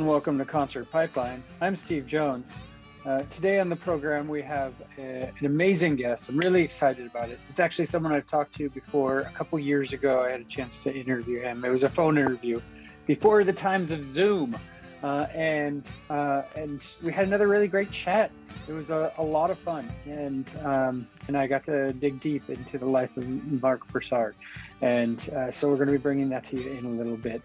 and welcome to Concert Pipeline. I'm Steve Jones. Today on the program, we have an amazing guest. I'm really excited about it. It's actually someone I've talked to before. A couple years ago, I had a chance to interview him. It was a phone interview before the times of Zoom. And we had another really great chat. It was a lot of fun, and I got to dig deep into the life of Marc Broussard, and so we're going to be bringing that to you in a little bit.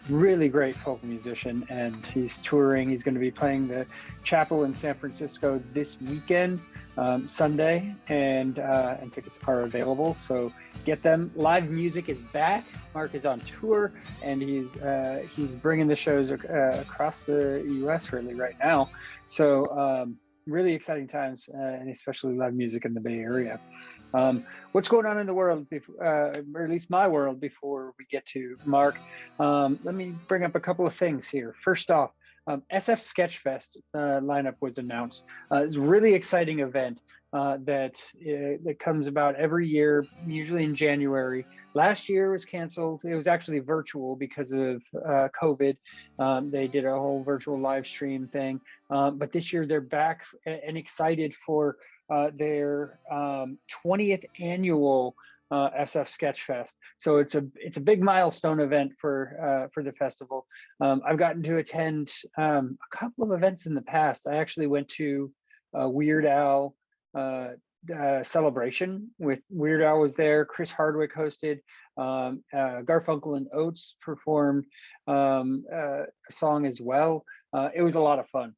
Really great folk musician, and he's touring. He's going to be playing the Chapel in San Francisco this weekend, Sunday, and tickets are available. So get them. Live music is back. Marc is on tour, and he's bringing the shows across the U.S. really right now. So really exciting times, and especially live music in the Bay Area. What's going on in the world, or at least my world, before we get to Marc? Let me bring up a couple of things here. First off, SF Sketchfest lineup was announced. It's a really exciting event that comes about every year, usually in January. Last year was canceled. It was actually virtual because of COVID. They did a whole virtual live stream thing. But this year they're back and excited for their 20th annual SF Sketchfest. So it's a big milestone event for the festival. I've gotten to attend a couple of events in the past. I actually went to Weird Al celebration with Weird Al was there. Chris Hardwick hosted. Garfunkel and Oates performed a song as well. It was a lot of fun.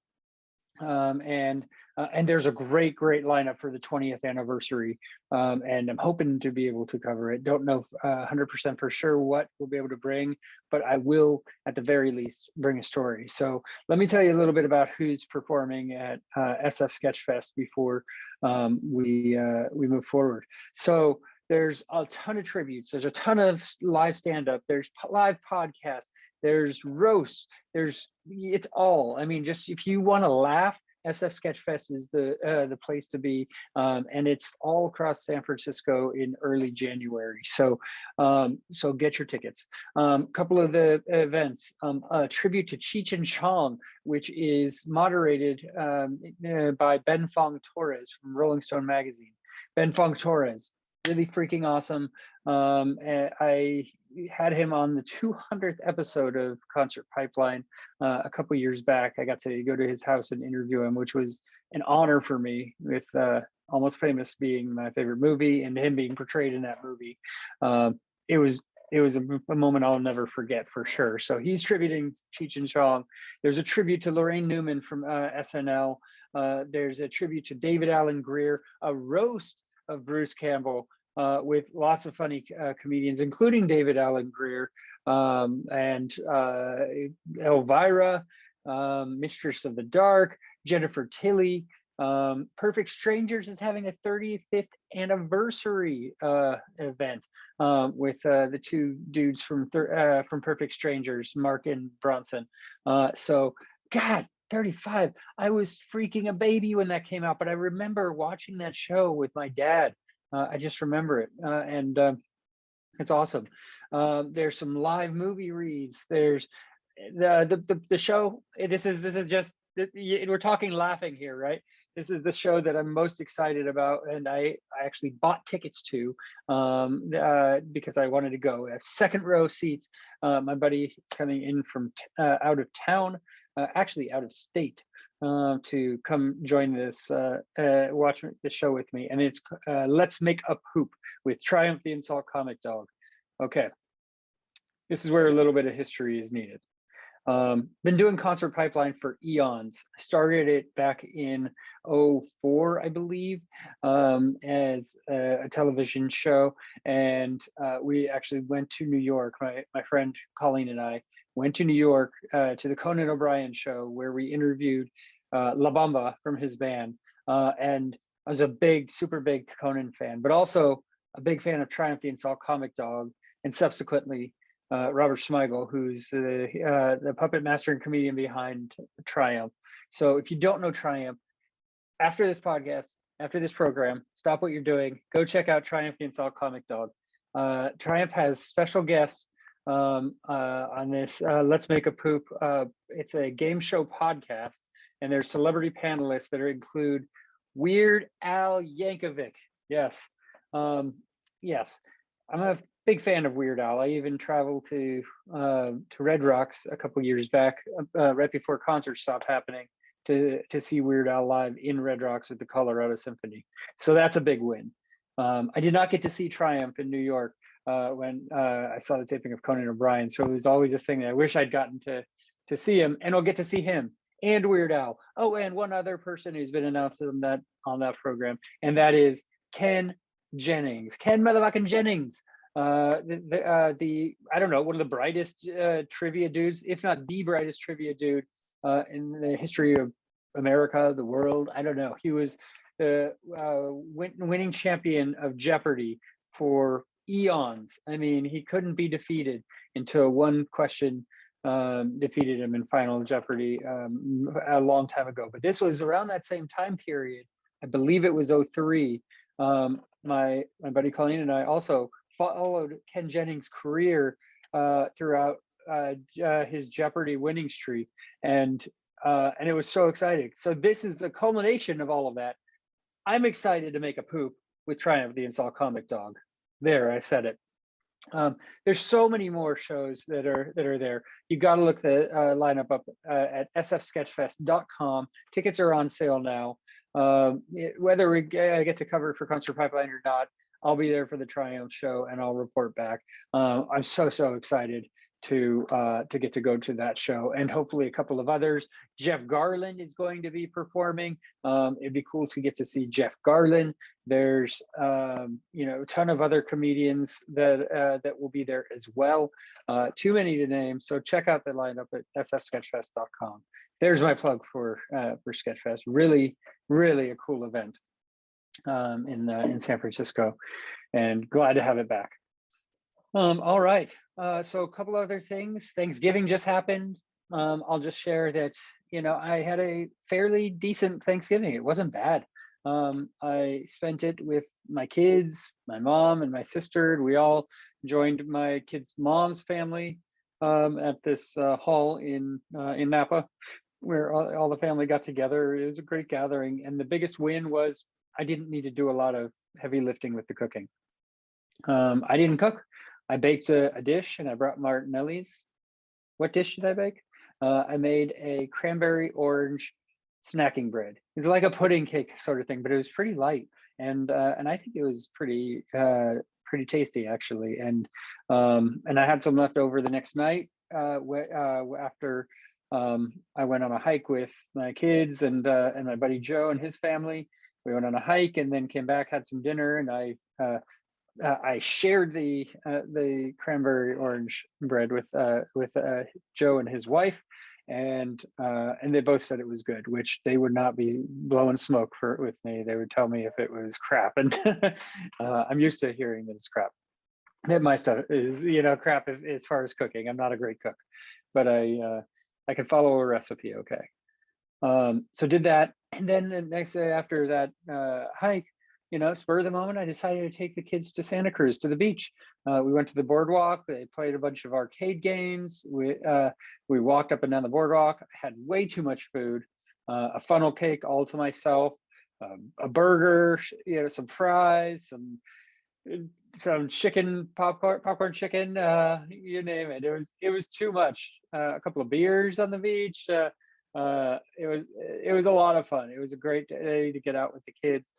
And there's a great lineup for the 20th anniversary, and I'm hoping to be able to cover it. Don't know 100% for sure what we'll be able to bring, but I will at the very least bring a story. So let me tell you a little bit about who's performing at SF Sketchfest before we move forward. So there's a ton of tributes. There's a ton of live stand-up. There's live podcasts. There's roasts. It's all. I mean, just if you want to laugh, SF Sketchfest is the place to be, and it's all across San Francisco in early January. So get your tickets. Couple of the events: a tribute to Cheech and Chong, which is moderated by Ben Fong Torres from Rolling Stone magazine. Ben Fong Torres, really freaking awesome. I had him on the 200th episode of Concert Pipeline a couple years back. I got to go to his house and interview him, which was an honor for me, with Almost Famous being my favorite movie and him being portrayed in that movie. It was a moment I'll never forget for sure. So he's tributing Cheech and Chong. There's a tribute to Lorraine Newman from SNL. There's a tribute to David Alan Grier, a roast of Bruce Campbell, with lots of funny comedians, including David Alan Grier, and Elvira, Mistress of the Dark, Jennifer Tilly. Perfect Strangers is having a 35th anniversary event with the two dudes from Perfect Strangers, Mark and Bronson. So, God, 35. I was freaking a baby when that came out, but I remember watching that show with my dad. I just remember it, and it's awesome. There's some live movie reads. There's the show. This is just, we're talking laughing here, right? This is the show that I'm most excited about, and I actually bought tickets to because I wanted to go. I have second row seats. My buddy is coming in from out of town, actually out of state, to come join this, watch the show with me. And it's Let's Make a Poop with Triumph the Insult Comic Dog. Okay, this is where a little bit of history is needed. Been doing Concert Pipeline for eons. I started it back in 2004, I believe, as a television show. And we actually went to New York. My friend Colleen and I went to New York to the Conan O'Brien show, where we interviewed La Bamba from his band. And I was a super big Conan fan, but also a big fan of Triumph the Insult Comic Dog, and subsequently Robert Smigel, who's the puppet master and comedian behind Triumph. So if you don't know Triumph, after this podcast, after this program, stop what you're doing, go check out Triumph the Insult Comic Dog. Triumph has special guests on this Let's Make a Poop. It's a game show podcast, and there's celebrity panelists that include Weird Al Yankovic. Yes, yes, I'm a big fan of Weird Al. I even traveled to Red Rocks a couple years back, right before concerts stopped happening, to see Weird Al live in Red Rocks with the Colorado Symphony. So that's a big win. I did not get to see Triumph in New York when I saw the taping of Conan O'Brien. So it was always this thing that I wish I'd gotten to see him, and I'll get to see him and Weird Al. Oh, and one other person who's been announced on that program, and that is Ken Jennings. Ken motherfucking Jennings. The I don't know, one of the brightest trivia dudes, if not the brightest trivia dude in the history of America, the world. I don't know. He was the winning champion of Jeopardy for eons. I mean, he couldn't be defeated until one question defeated him in Final Jeopardy a long time ago. But this was around that same time period. I believe it was 03. My buddy Colleen and I also followed Ken Jennings' career throughout his Jeopardy winning streak, and it was so exciting. So this is a culmination of all of that. I'm excited to make a poop with Triumph the Install Comic Dog. There, I said it. There's so many more shows that are there. You got to look the lineup up at sfsketchfest.com. Tickets are on sale now. Whether we get to cover it for Concert Pipeline or not, I'll be there for the Triumph show and I'll report back. I'm so excited to get to go to that show, and hopefully a couple of others. Jeff Garlin is going to be performing. It'd be cool to get to see Jeff Garlin. There's a ton of other comedians that will be there as well. Too many to name, so check out the lineup at sfsketchfest.com. There's my plug for Sketchfest. Really a cool event in San Francisco, and glad to have it back. All right, so a couple other things. Thanksgiving just happened. I'll just share that, I had a fairly decent Thanksgiving. It wasn't bad. I spent it with my kids, my mom, and my sister. We all joined my kids' mom's family at this hall in Napa, where all the family got together. It was a great gathering, and the biggest win was I didn't need to do a lot of heavy lifting with the cooking. I didn't cook. I baked a dish, and I brought Martinelli's. What dish did I bake? I made a cranberry orange snacking bread. It's like a pudding cake sort of thing, but it was pretty light, and I think it was pretty tasty actually. And I had some left over the next night after I went on a hike with my kids and my buddy Joe and his family. We went on a hike and then came back, had some dinner, and I shared the cranberry orange bread with Joe and his wife, and they both said it was good, which they would not be blowing smoke with me. They would tell me if it was crap, and I'm used to hearing that it's crap. That my stuff is crap as far as cooking. I'm not a great cook, but I can follow a recipe okay. So did that, and then the next day after that hike, spur of the moment, I decided to take the kids to Santa Cruz, to the beach. We went to the boardwalk. They played a bunch of arcade games. We walked up and down the boardwalk. I had way too much food, a funnel cake all to myself, a burger, some fries, some chicken, popcorn chicken, you name it. It was too much. A couple of beers on the beach. It was a lot of fun. It was a great day to get out with the kids.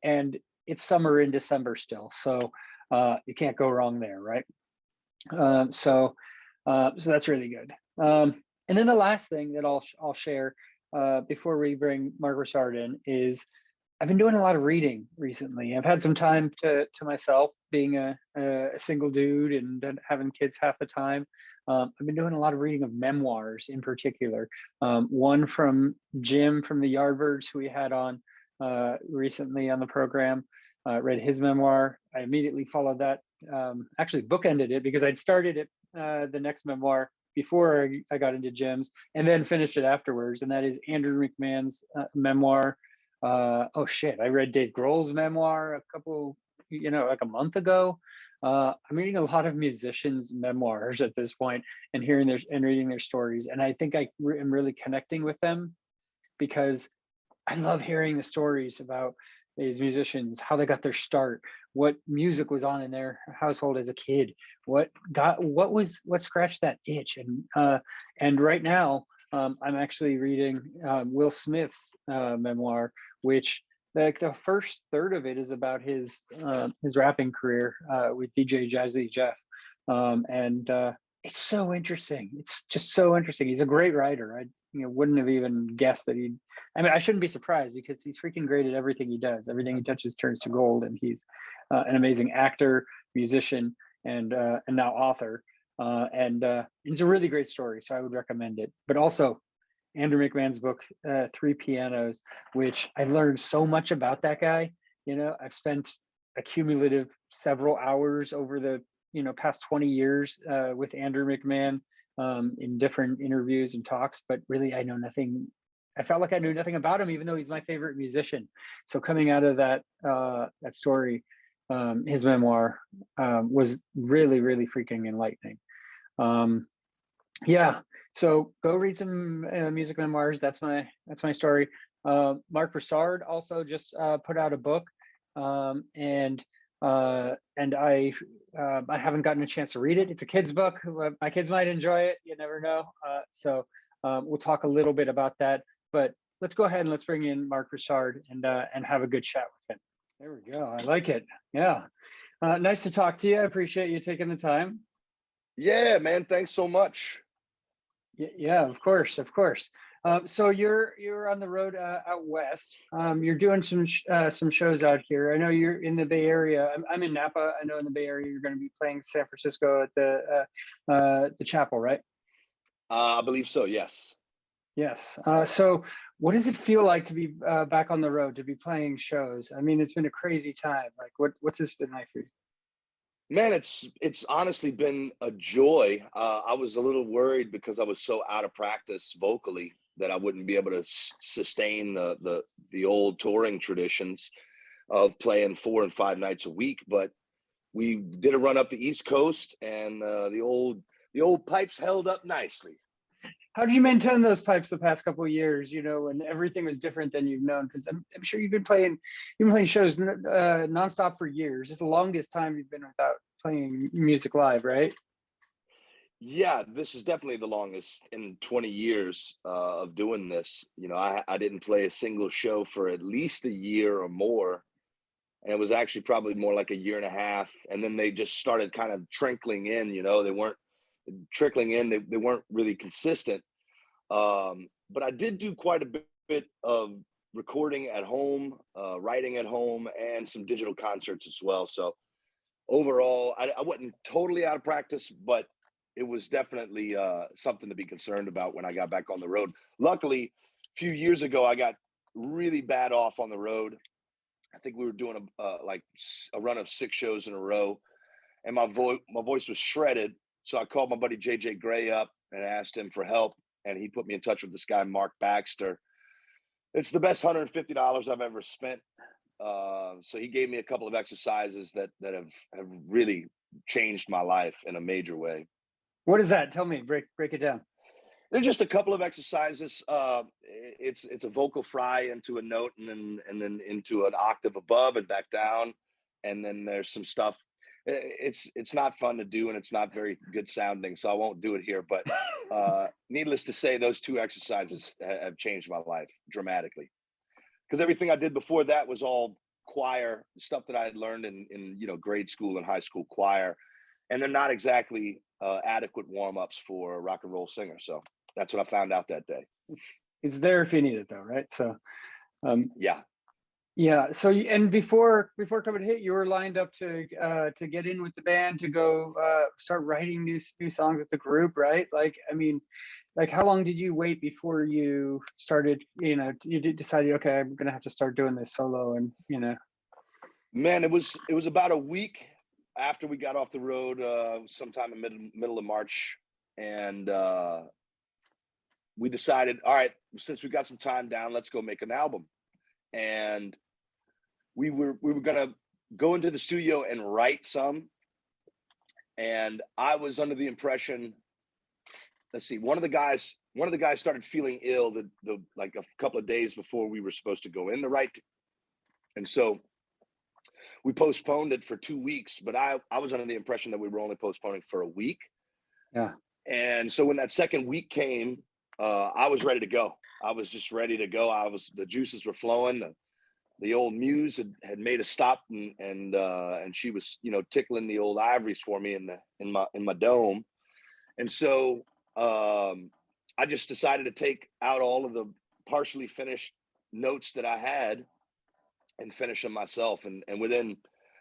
And it's summer in December still, so you can't go wrong there, right? So that's really good. And then the last thing that I'll share before we bring Marc Broussard in is I've been doing a lot of reading recently. I've had some time to myself, being a single dude and having kids half the time. I've been doing a lot of reading of memoirs in particular. One from Jim from the Yardbirds, who we had on recently on the program. Read his memoir. I immediately followed that, actually bookended it because I'd started it, the next memoir, before I got into Jim's, and then finished it afterwards, and that is Andrew McMahon's memoir. I read Dave Grohl's memoir like a month ago. I'm reading a lot of musicians' memoirs at this point and hearing their and reading their stories, and I think am really connecting with them because I love hearing the stories about these musicians, how they got their start, what music was on in their household as a kid, what scratched that itch, and right now I'm actually reading Will Smith's memoir, which like the first third of it is about his rapping career with DJ Jazzy Jeff, and it's so interesting. It's just so interesting. He's a great writer. I wouldn't have even guessed that he'd. I mean, I shouldn't be surprised because he's freaking great at everything he does. Everything he touches turns to gold, and he's an amazing actor, musician, and now author. And it's a really great story, so I would recommend it. But also, Andrew McMahon's book, Three Pianos, which I learned so much about that guy. I've spent a cumulative several hours over the past 20 years with Andrew McMahon in different interviews and talks, but really I know nothing. I felt like I knew nothing about him, even though he's my favorite musician. So coming out of that story, his memoir was really, really freaking enlightening. Yeah, so go read some music memoirs. That's my story. Marc Broussard also just put out a book, and I haven't gotten a chance to read it. It's a kid's book. My kids might enjoy it. You never know. So we'll talk a little bit about that. But let's go ahead and let's bring in Marc Broussard and have a good chat with him. There we go. I like it. Yeah. Nice to talk to you. I appreciate you taking the time. Yeah, man. Thanks so much. Yeah, of course. So you're on the road out west. You're doing some shows out here. I know you're in the Bay Area. I'm in Napa. I know in the Bay Area you're going to be playing San Francisco at the Chapel, right? I believe so. Yes. Yes. So what does it feel like to be back on the road, to be playing shows? I mean, it's been a crazy time. Like, what's this been like for you? Man, it's honestly been a joy. I was a little worried because I was so out of practice vocally that I wouldn't be able to sustain the old touring traditions of playing 4 and 5 nights a week. But we did a run up the East Coast, and the old pipes held up nicely. How did you maintain those pipes the past couple of years? When everything was different than you've known, because I'm sure you've been playing shows nonstop for years. It's the longest time you've been without playing music live, right? Yeah, this is definitely the longest in 20 years of doing this. I didn't play a single show for at least a year or more. And it was actually probably more like a year and a half. And then they just started kind of trickling in, they weren't trickling in. They weren't really consistent. But I did do quite a bit of recording at home, writing at home, and some digital concerts as well. So overall, I wasn't totally out of practice, but it was definitely something to be concerned about when I got back on the road. Luckily, a few years ago, I got really bad off on the road. I think we were doing a run of 6 shows in a row, and my voice was shredded. So I called my buddy JJ Gray up and asked him for help, and he put me in touch with this guy, Mark Baxter. It's the best $150 I've ever spent. So he gave me a couple of exercises that have really changed my life in a major way. What is that? Tell me, break it down. They're just a couple of exercises. It's a vocal fry into a note and then into an octave above and back down. And then there's some stuff. It's not fun to do, and it's not very good sounding, so I won't do it here. But needless to say, those 2 exercises have changed my life dramatically. Because everything I did before that was all choir stuff that I had learned in grade school and high school choir, and they're not exactly adequate warm-ups for a rock and roll singer. So that's what I found out that day. It's there if you need it, though, right? So yeah. So and before COVID hit, you were lined up to get in with the band, to go start writing new songs with the group, right? Like, I mean, like, how long did you wait before you started? You decided, okay, I'm gonna have to start doing this solo, and Man, it was about a week after we got off the road, sometime in middle of March, and we decided, all right, since we got some time down, let's go make an album. And we were gonna go into the studio and write some, And I was under the impression, let's see, one of the guys started feeling ill like a couple of days before we were supposed to go in to write. And so we postponed it for 2 weeks, but I was under the impression that we were only postponing for a week. Yeah. And so when that second week came, I was ready to go. I was just ready to go. The juices were flowing. The old muse had made a stop, and she was, tickling the old ivories for me in my dome. And so I just decided to take out all of the partially finished notes that I had and finish them myself. And within,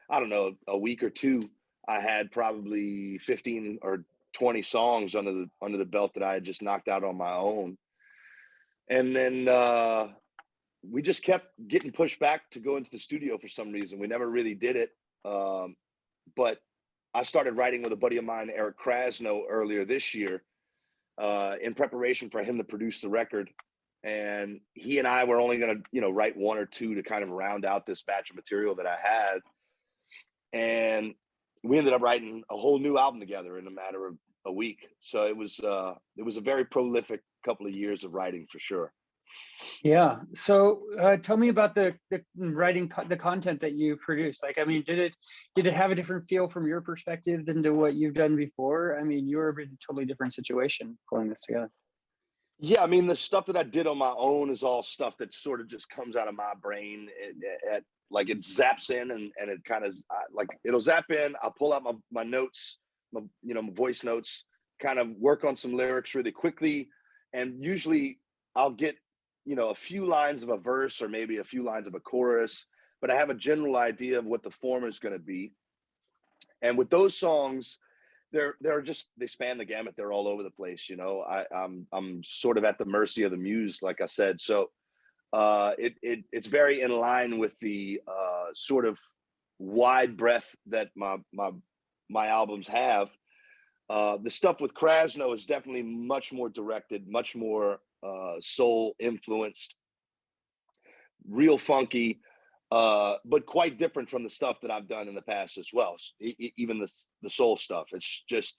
I don't know, a week or two, I had probably 15 or 20 songs under the belt that I had just knocked out on my own. And then we just kept getting pushed back to go into the studio for some reason. We never really did it. But I started writing with a buddy of mine, Eric Krasno, earlier this year in preparation for him to produce the record. And he and I were only going to, write one or two to kind of round out this batch of material that I had. And we ended up writing a whole new album together in a matter of a week. So it was a very prolific couple of years of writing for sure. Yeah. So tell me about the writing, the content that you produce. Like, I mean, did it have a different feel from your perspective than to what you've done before? I mean, you're in a totally different situation pulling this together. Yeah, I mean, the stuff that I did on my own is all stuff that sort of just comes out of my brain. Like it zaps in and it kind of like it'll zap in. I'll pull out my notes, my voice notes, kind of work on some lyrics really quickly. And usually I'll get, a few lines of a verse or maybe a few lines of a chorus, but I have a general idea of what the form is going to be. And with those songs, they span the gamut. They're all over the place. I'm sort of at the mercy of the muse, like I said. So it's very in line with the sort of wide breadth that my albums have. The stuff with Krasno is definitely much more directed, much more soul influenced, real funky, but quite different from the stuff that I've done in the past as well. Even the soul stuff. It's just,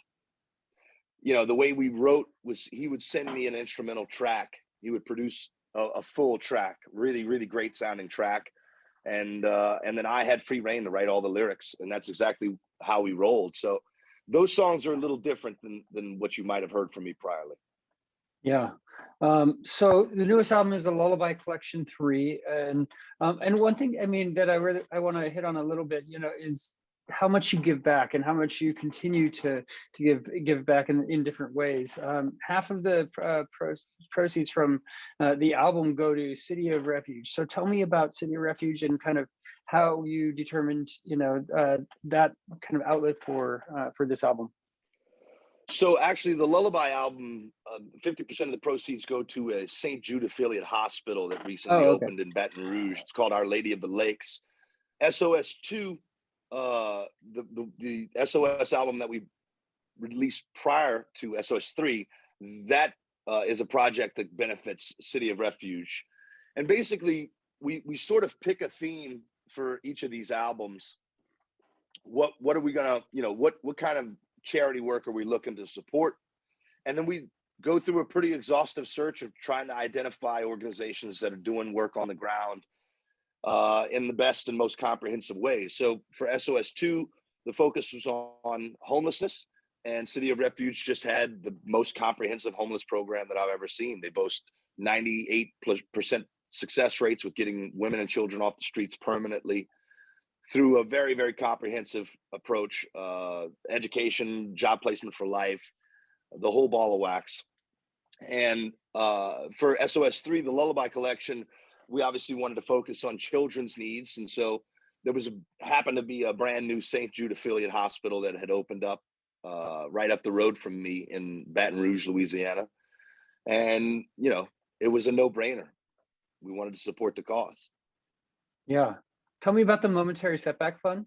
the way we wrote was he would send me an instrumental track. He would produce a full track, really, really great sounding track. And then I had free reign to write all the lyrics, and that's exactly how we rolled. So those songs are a little different than what you might have heard from me priorly. Yeah. So the newest album is the Lullaby Collection III, and one thing I mean that I want to hit on a little bit, is how much you give back and how much you continue to give back in different ways. Half of the proceeds from the album go to City of Refuge. So tell me about City of Refuge and kind of how you determined, that kind of outlet for this album. So actually, the Lullaby album, 50% of the proceeds go to a St. Jude affiliate hospital that recently opened in Baton Rouge. It's called Our Lady of the Lakes. SOS2, the SOS album that we released prior to SOS3, that is a project that benefits City of Refuge. And basically, we sort of pick a theme for each of these albums. What are we gonna, what kind of charity work are we looking to support? And then we go through a pretty exhaustive search of trying to identify organizations that are doing work on the ground in the best and most comprehensive ways. So for SOS2, the focus was on homelessness, and City of Refuge just had the most comprehensive homeless program that I've ever seen. They boast 98% success rates with getting women and children off the streets permanently through a very, very comprehensive approach, education, job placement for life, the whole ball of wax. And for SOS3, the Lullaby Collection, we obviously wanted to focus on children's needs. And so there happened to be a brand new St. Jude affiliate hospital that had opened up right up the road from me in Baton Rouge, Louisiana. And, it was a no-brainer. We wanted to support the cause. Yeah. Tell me about the Momentary Setback Fund.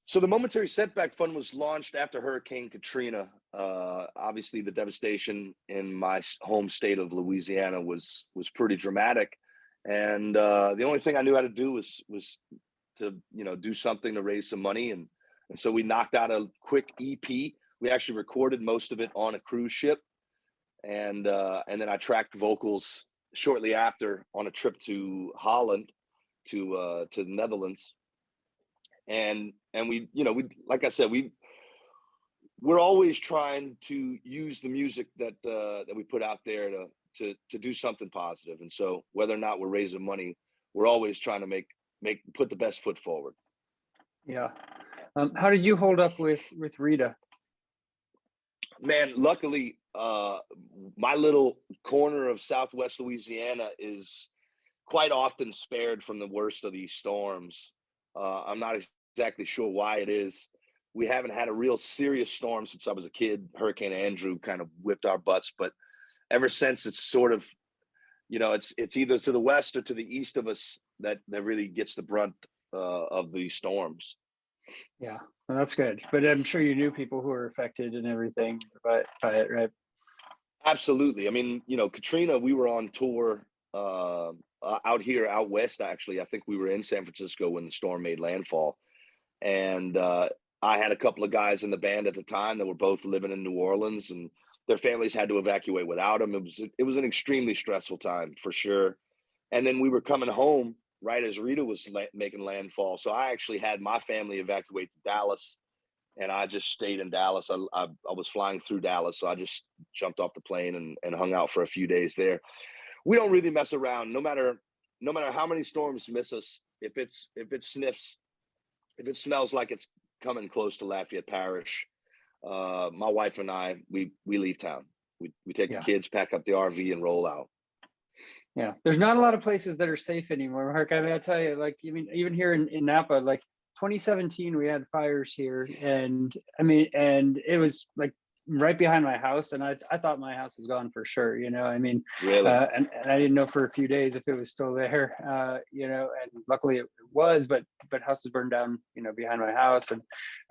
So the Momentary Setback Fund was launched after Hurricane Katrina. Obviously, the devastation in my home state of Louisiana was pretty dramatic, and the only thing I knew how to do was to do something to raise some money, and And so we knocked out a quick EP. We actually recorded most of it on a cruise ship. And then I tracked vocals shortly after on a trip to Holland, to the Netherlands. And we, like I said, we're always trying to use the music that we put out there to do something positive. And so whether or not we're raising money, we're always trying to put the best foot forward. Yeah. How did you hold up with Rita? Man, luckily, my little corner of Southwest Louisiana is quite often spared from the worst of these storms. I'm not exactly sure why it is. We haven't had a real serious storm since I was a kid. Hurricane Andrew kind of whipped our butts, but ever since, it's sort of, it's either to the west or to the east of us that really gets the brunt of these storms. Yeah, well, that's good. But I'm sure you knew people who were affected and everything by it, right? Absolutely. I mean, Katrina, we were on tour out west, actually. I think we were in San Francisco when the storm made landfall. And I had a couple of guys in the band at the time that were both living in New Orleans, and their families had to evacuate without them. It was an extremely stressful time, for sure. And then we were coming home right as Rita was making landfall. So I actually had my family evacuate to Dallas, and I just stayed in Dallas. I was flying through Dallas, so I just jumped off the plane and hung out for a few days there. We don't really mess around. No matter how many storms miss us, if it smells like it's coming close to Lafayette Parish, my wife and I, we leave town. We take the kids, pack up the RV, and roll out. Yeah, there's not a lot of places that are safe anymore, Mark. I mean, I tell you, like, even here in Napa, like 2017, we had fires here, and it was like right behind my house, and I thought my house was gone for sure. I mean, really, and I didn't know for a few days if it was still there. And luckily it was, but houses burned down, behind my house, and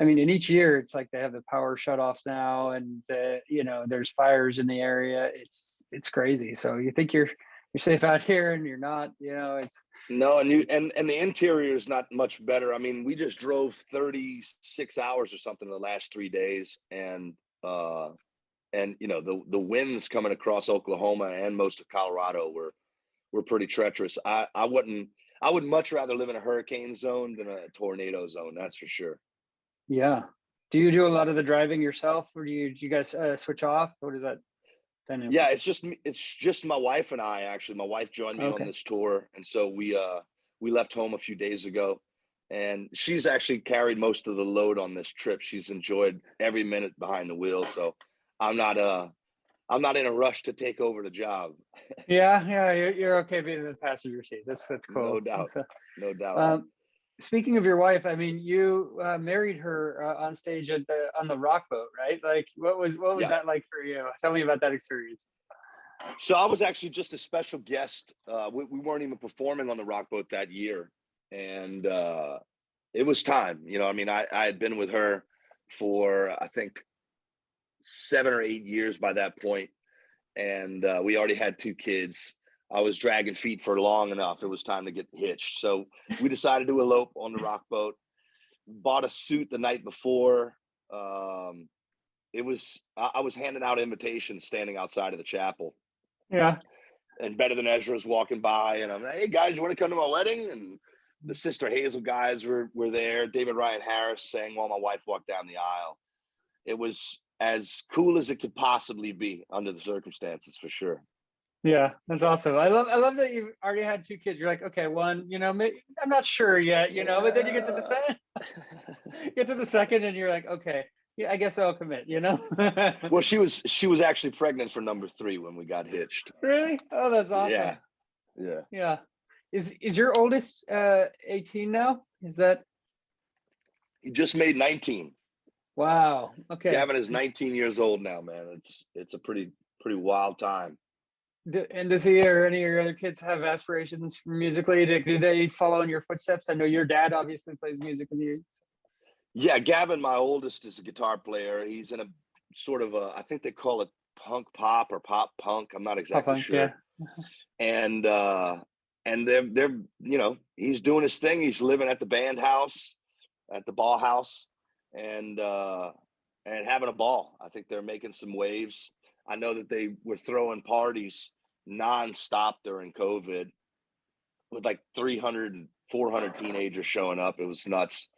I mean, in each year it's like they have the power shutoffs now, and there's fires in the area. It's crazy. So you think you're safe out here, and you're not. It's no, and the interior is not much better. I mean, we just drove 36 hours or something in the last 3 days, and the winds coming across Oklahoma and most of Colorado were pretty treacherous. I would much rather live in a hurricane zone than a tornado zone. That's for sure. Yeah. Do you do a lot of the driving yourself, or do you guys switch off? What is that? Yeah, it's just my wife and I. Actually, my wife joined me on this tour, and so we left home a few days ago, and she's actually carried most of the load on this trip. She's enjoyed every minute behind the wheel, so I'm not in a rush to take over the job. Yeah, you're okay being in the passenger seat. That's cool. No doubt, no doubt. Speaking of your wife, I mean, you married her on stage on the rock boat, right? Like, what was that like for you? Tell me about that experience. So I was actually just a special guest. We weren't even performing on the rock boat that year, and it was time. I mean, I had been with her for, I think, 7 or 8 years by that point, and we already had 2 kids. I was dragging feet for long enough. It was time to get hitched. So we decided to elope on the rock boat. Bought a suit the night before. I was handing out invitations standing outside of the chapel. Yeah. And Better Than Ezra's walking by, and I'm like, "Hey guys, you want to come to my wedding?" And the Sister Hazel guys were there. David Ryan Harris sang while my wife walked down the aisle. It was as cool as it could possibly be under the circumstances, for sure. Yeah, that's awesome. I love that you already had 2 kids. You're like, okay, one, maybe, I'm not sure yet, but then you get to the second, and you're like, okay, yeah, I guess I'll commit. Well, she was actually pregnant for number 3 when we got hitched. Really? Oh, that's awesome. Yeah. Is your oldest 18 now? Is that? He just made 19. Wow. Okay. Gavin is 19 years old now, man. It's a pretty wild time. And does he or any of your other kids have aspirations musically? Do they follow in your footsteps? I know your dad obviously plays music with you. Yeah, Gavin, my oldest, is a guitar player. He's in a sort of I think they call it punk pop or pop punk. I'm not exactly sure. Yeah. And they're he's doing his thing. He's living at the band house, at the Ball House, and having a ball. I think they're making some waves. I know that they were throwing parties nonstop during COVID with like 300 and 400 teenagers showing up. It was nuts.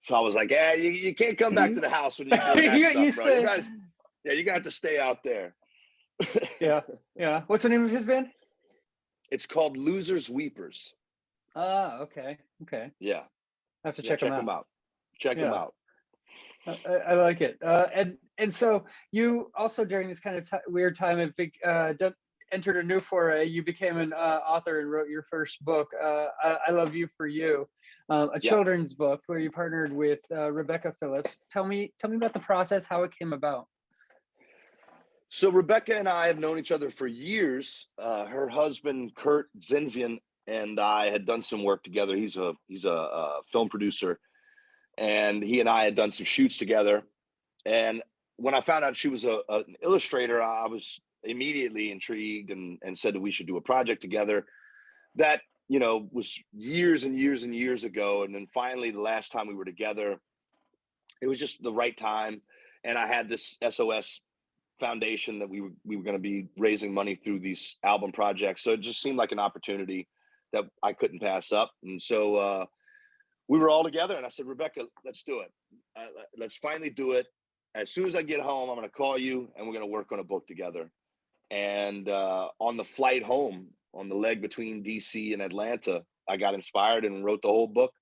So I was like, yeah, you can't come back to the house when you're doing that stuff, bro. You guys, yeah, you got to stay out there. Yeah. What's the name of his band? It's called Losers Weepers. Ah, okay. Yeah. I have to check them out. Check them out. I like it. And so you also, during this kind of weird time, entered a new foray. You became an author and wrote your first book, I Love You for You, a children's book where you partnered with Rebecca Phillips. Tell me about the process, how it came about. So Rebecca and I have known each other for years. Her husband, Kurt Zinzian, and I had done some work together. He's a film producer, and he and I had done some shoots together. And when I found out she was an illustrator, I was immediately intrigued and said that we should do a project together. That, was years and years and years ago. And then finally, the last time we were together, it was just the right time. And I had this SOS foundation that we were going to be raising money through these album projects. So it just seemed like an opportunity that I couldn't pass up. And so we were all together, and I said, Rebecca, let's do it. Let's finally do it. As soon as I get home, I'm going to call you and we're going to work on a book together. And on the flight home, on the leg between DC and Atlanta, I got inspired and wrote the whole book,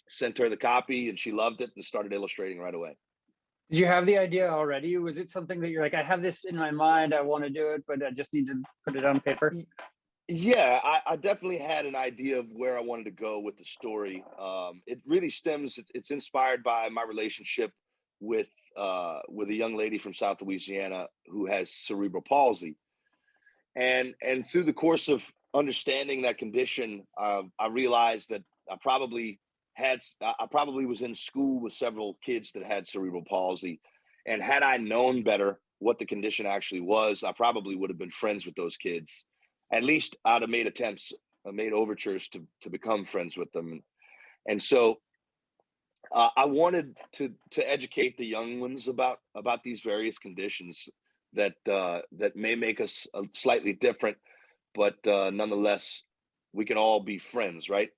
sent her the copy, and she loved it and started illustrating right away. Did you have the idea already? Was it something that you're like, I have this in my mind, I want to do it, but I just need to put it on paper? Yeah, I definitely had an idea of where I wanted to go with the story. It really it's inspired by my relationship with a young lady from South Louisiana who has cerebral palsy. And through the course of understanding that condition, I realized that I probably was in school with several kids that had cerebral palsy. And had I known better what the condition actually was, I probably would have been friends with those kids. At least I'd have made overtures to become friends with them. And so I wanted to educate the young ones about these various conditions that may make us slightly different, but nonetheless, we can all be friends, right?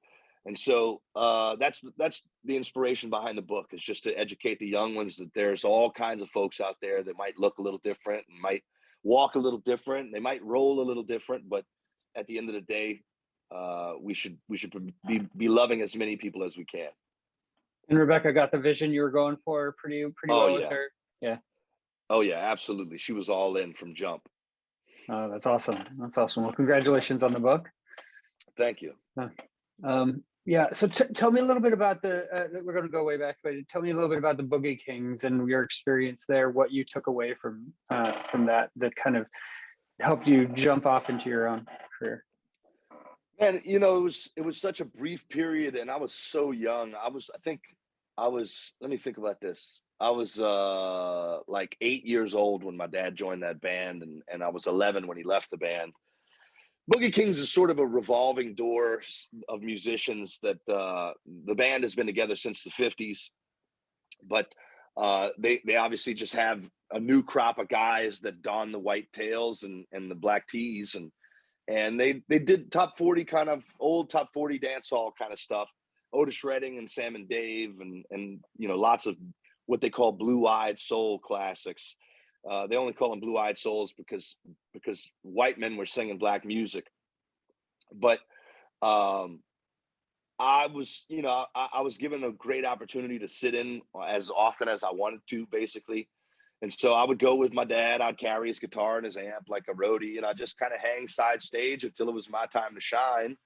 And so that's the inspiration behind the book, is just to educate the young ones that there's all kinds of folks out there that might look a little different and might walk a little different. They might roll a little different, but at the end of the day, we should be loving as many people as we can. And Rebecca got the vision you were going for pretty well with her. Yeah. Oh yeah, absolutely. She was all in from jump. Oh, that's awesome. Well, congratulations on the book. Thank you. Yeah. So tell me a little bit about we're going to go way back, but tell me a little bit about the Boogie Kings and your experience there, what you took away from that kind of helped you jump off into your own career. Man, it was such a brief period, and I was so young. Let me think about this. I was like 8 years old when my dad joined that band, and I was 11 when he left the band. Boogie Kings is sort of a revolving door of musicians that the band has been together since the 50s, but they obviously just have a new crop of guys that don the white tails and the black tees, and they did top 40 kind of old top 40 dance hall kind of stuff. Otis Redding and Sam and Dave and lots of what they call blue-eyed soul classics. They only call them blue-eyed souls because white men were singing black music. But I was given a great opportunity to sit in as often as I wanted to, basically. And so I would go with my dad. I'd carry his guitar and his amp like a roadie, and I'd just kind of hang side stage until it was my time to shine.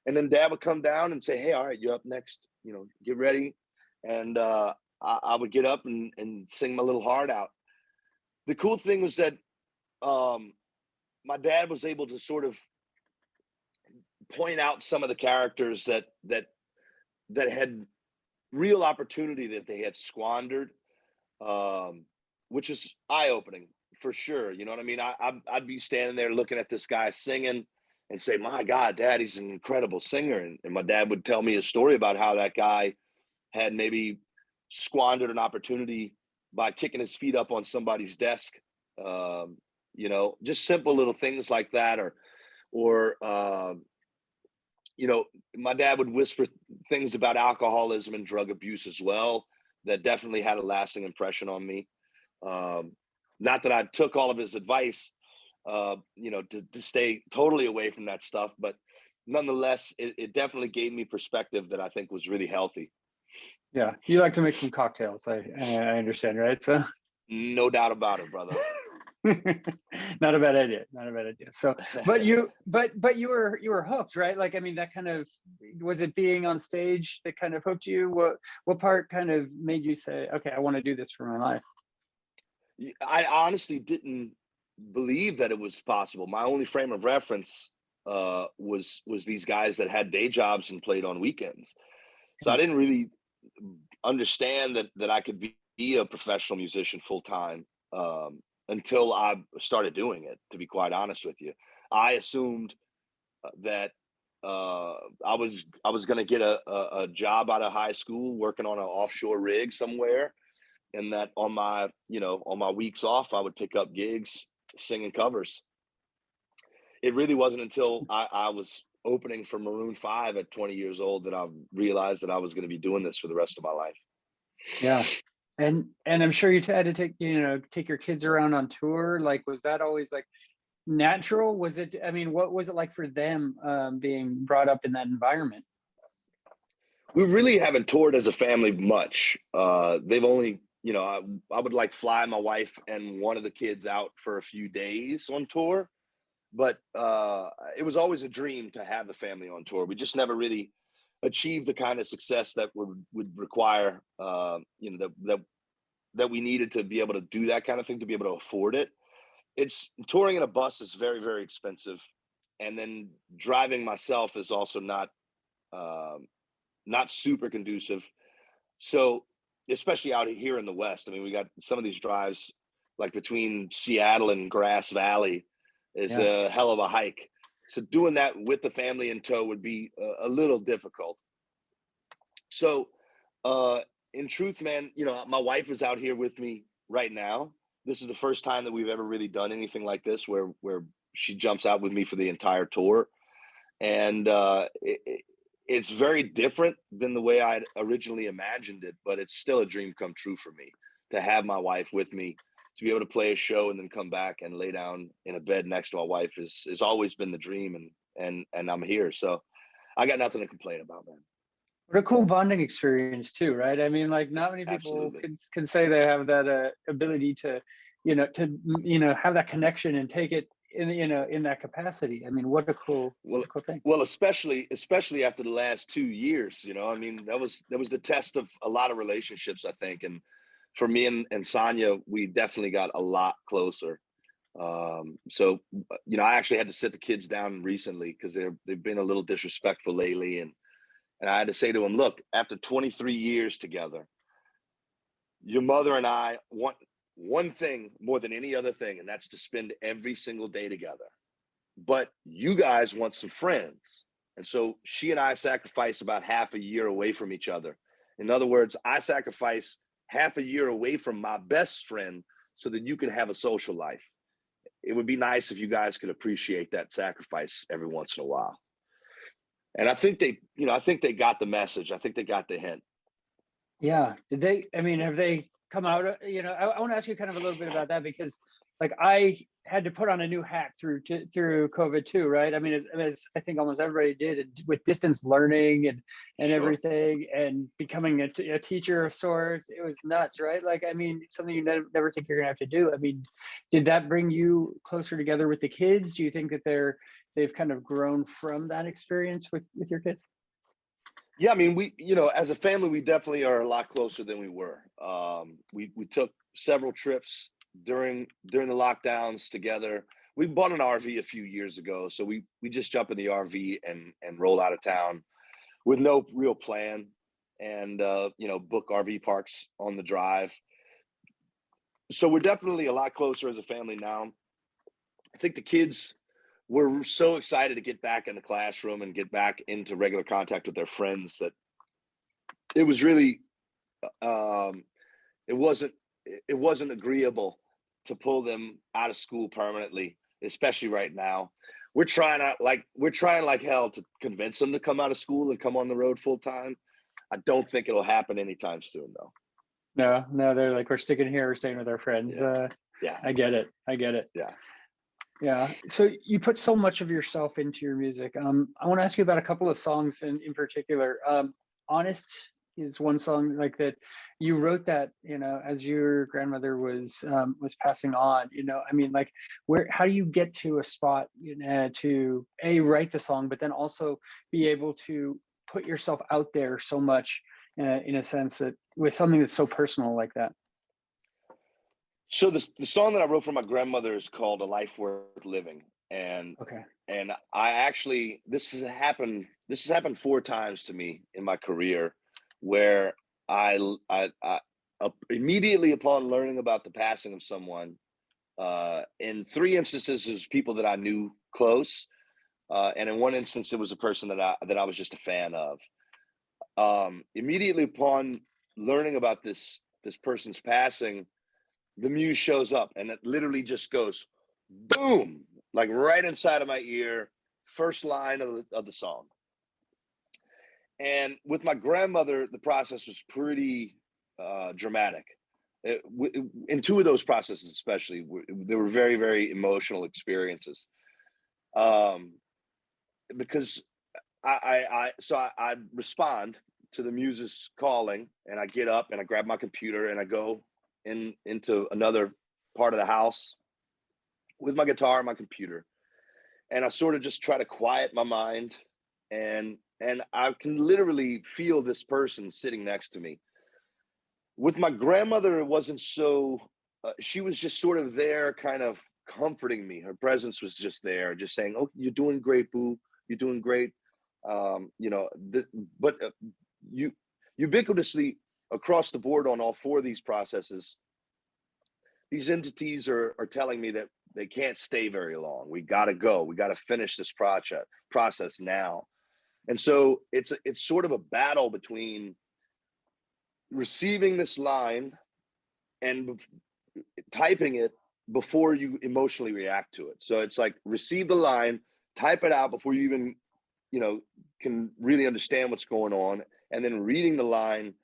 And then Dad would come down and say, "Hey, all right, you're up next. Get ready." And I would get up and sing my little heart out. The cool thing was that my dad was able to sort of point out some of the characters that had real opportunity that they had squandered, which is eye-opening for sure. You know what I mean? I'd be standing there looking at this guy singing and say, "My God, Dad, he's an incredible singer." And my dad would tell me a story about how that guy had maybe squandered an opportunity by kicking his feet up on somebody's desk. You know, just simple little things like that, or you know, my dad would whisper things about alcoholism and drug abuse as well that definitely had a lasting impression on me. Not that I took all of his advice, you know, to stay totally away from that stuff, but nonetheless, it definitely gave me perspective that I think was really healthy. Yeah, you like to make some cocktails. I understand, right? So No doubt about it, brother. not a bad idea. Not a bad idea. So, but you were hooked, right? Like, I mean, that kind of, was it being on stage that kind of hooked you? What part kind of made you say, okay, I want to do this for my life? I honestly didn't believe that it was possible. My only frame of reference was these guys that had day jobs and played on weekends. So I didn't really understand that I could be a professional musician full time until I started doing it. To be quite honest with you, I assumed that I was going to get a job out of high school working on an offshore rig somewhere, and that on my, you know, on my weeks off I would pick up gigs singing covers. It really wasn't until I was opening for Maroon 5 at 20 years old that I realized that I was going to be doing this for the rest of my life. Yeah. And I'm sure you had to take your kids around on tour. Like, was that always like natural? Was it, I mean, what was it like for them being brought up in that environment? We really haven't toured as a family much. They've only, you know, I would like fly my wife and one of the kids out for a few days on tour, but it was always a dream to have the family on tour. We just never really achieved the kind of success that would require, you know, that we needed to be able to do that kind of thing, to be able to afford it. It's touring in a bus is very, very expensive, and then driving myself is also not super conducive. So, especially out here in the West, I mean, we got some of these drives like between Seattle and Grass Valley is Yeah. a hell of a hike. So doing that with the family in tow would be a little difficult. So, in truth, man, you know, my wife is out here with me right now. This is the first time that we've ever really done anything like this, where she jumps out with me for the entire tour, and it's very different than the way I'd originally imagined it, but it's still a dream come true for me to have my wife with me, to be able to play a show and then come back and lay down in a bed next to my wife is always been the dream, and I'm here. So I got nothing to complain about, man. What a cool bonding experience too, right? I mean, like, not many people Absolutely. can say they have that ability to, have that connection and take it in that capacity. I mean, what a cool thing. Well, especially after the last 2 years, you know, I mean, that was the test of a lot of relationships, I think. And for me and Sonia, we definitely got a lot closer. So, you know, I actually had to sit the kids down recently because they've been a little disrespectful lately. And I had to say to them, look, after 23 years together, your mother and I want one thing more than any other thing, and that's to spend every single day together. But you guys want some friends. And so she and I sacrifice about half a year away from each other. In other words, I sacrifice half a year away from my best friend so that you can have a social life. It would be nice if you guys could appreciate that sacrifice every once in a while. And I think they got the message. I think they got the hint. Yeah. Did they, I mean, have they come out, I want to ask you kind of a little bit about that, because like I had to put on a new hat through COVID too, right? I mean, as I think almost everybody did, with distance learning and Sure. everything, and becoming a teacher of sorts, it was nuts, right? Like, I mean, something you never think you're gonna have to do. I mean, did that bring you closer together with the kids? Do you think that they've kind of grown from that experience with your kids? Yeah, I mean, we, you know, as a family, we definitely are a lot closer than we were. We took several trips during the lockdowns together. We bought an RV a few years ago, so we just jump in the RV and roll out of town with no real plan, and book RV parks on the drive. So we're definitely a lot closer as a family now. I think the kids were so excited to get back in the classroom and get back into regular contact with their friends that it was really um, it wasn't agreeable to pull them out of school permanently, especially right now. We're trying like hell to convince them to come out of school and come on the road full time. I don't think it'll happen anytime soon, though. No, they're like, we're sticking here, we're staying with our friends. Yeah. I get it. Yeah. So you put so much of yourself into your music. I want to ask you about a couple of songs in particular. Honest is one song like that. You wrote that, as your grandmother was passing on. I mean, like, how do you get to a spot, to write the song, but then also be able to put yourself out there so much, in a sense that with something that's so personal like that? So the song that I wrote for my grandmother is called "A Life Worth Living," and Okay. I actually this has happened 4 times to me in my career, where I immediately upon learning about the passing of someone, in 3 instances it was people that I knew close, and in 1 instance it was a person that I was just a fan of. Immediately upon learning about this person's passing, the muse shows up and it literally just goes boom, like right inside of my ear, first line of the song. And with my grandmother, the process was pretty dramatic. In 2 of those processes, especially, they were very, very emotional experiences. Because I respond to the muse's calling, and I get up and I grab my computer and I go into another part of the house with my guitar and my computer, and I sort of just try to quiet my mind, and I can literally feel this person sitting next to me. With my grandmother, it wasn't so. She was just sort of there, kind of comforting me. Her presence was just there, just saying, "Oh, you're doing great, boo. You're doing great." But ubiquitously across the board on all 4 of these processes, these entities are telling me that they can't stay very long. We got to go. We got to finish this process now. And so it's sort of a battle between receiving this line and typing it before you emotionally react to it. So it's like, receive the line, type it out before you even, can really understand what's going on, and then reading the line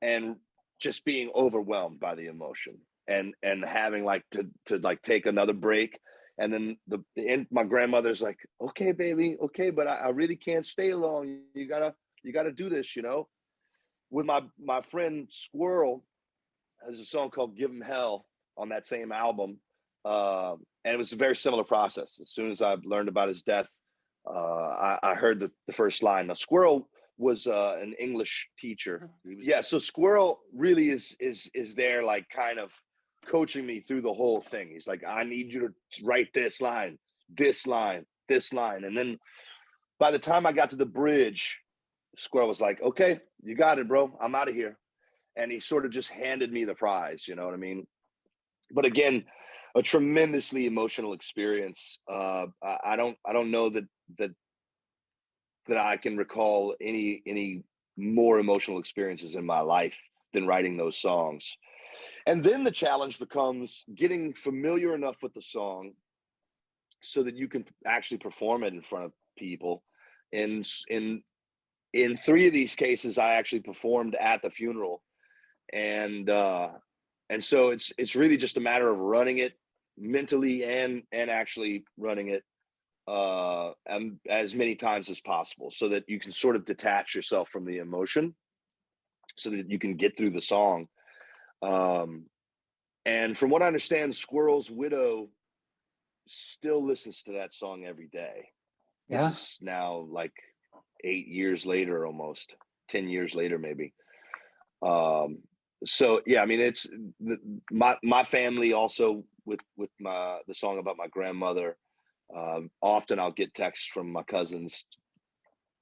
and just being overwhelmed by the emotion, and having to take another break. And then my grandmother's like, "Okay, baby, okay, but I really can't stay long. You gotta do this, With my friend Squirrel, there's a song called "Give 'Em Hell" on that same album, and it was a very similar process. As soon as I learned about his death, I heard the first line. Now, Squirrel was an English teacher. Yeah, so Squirrel really is there, like, kind of coaching me through the whole thing. He's like, "I need you to write this line, this line, this line." And then by the time I got to the bridge, Squirrel was like, "Okay, you got it, bro. I'm out of here." And he sort of just handed me the prize, you know what I mean? But again, a tremendously emotional experience. I don't know that I can recall any more emotional experiences in my life than writing those songs. And then the challenge becomes getting familiar enough with the song so that you can actually perform it in front of people. In 3 of these cases, I actually performed at the funeral, and so it's really just a matter of running it mentally and actually running it as many times as possible, so that you can sort of detach yourself from the emotion, so that you can get through the song. And from what I understand, Squirrel's widow still listens to that song every day. Yeah. This is now like 8 years later, almost 10 years later, maybe. So yeah, I mean, it's my family also with the song about my grandmother. Often I'll get texts from my cousins,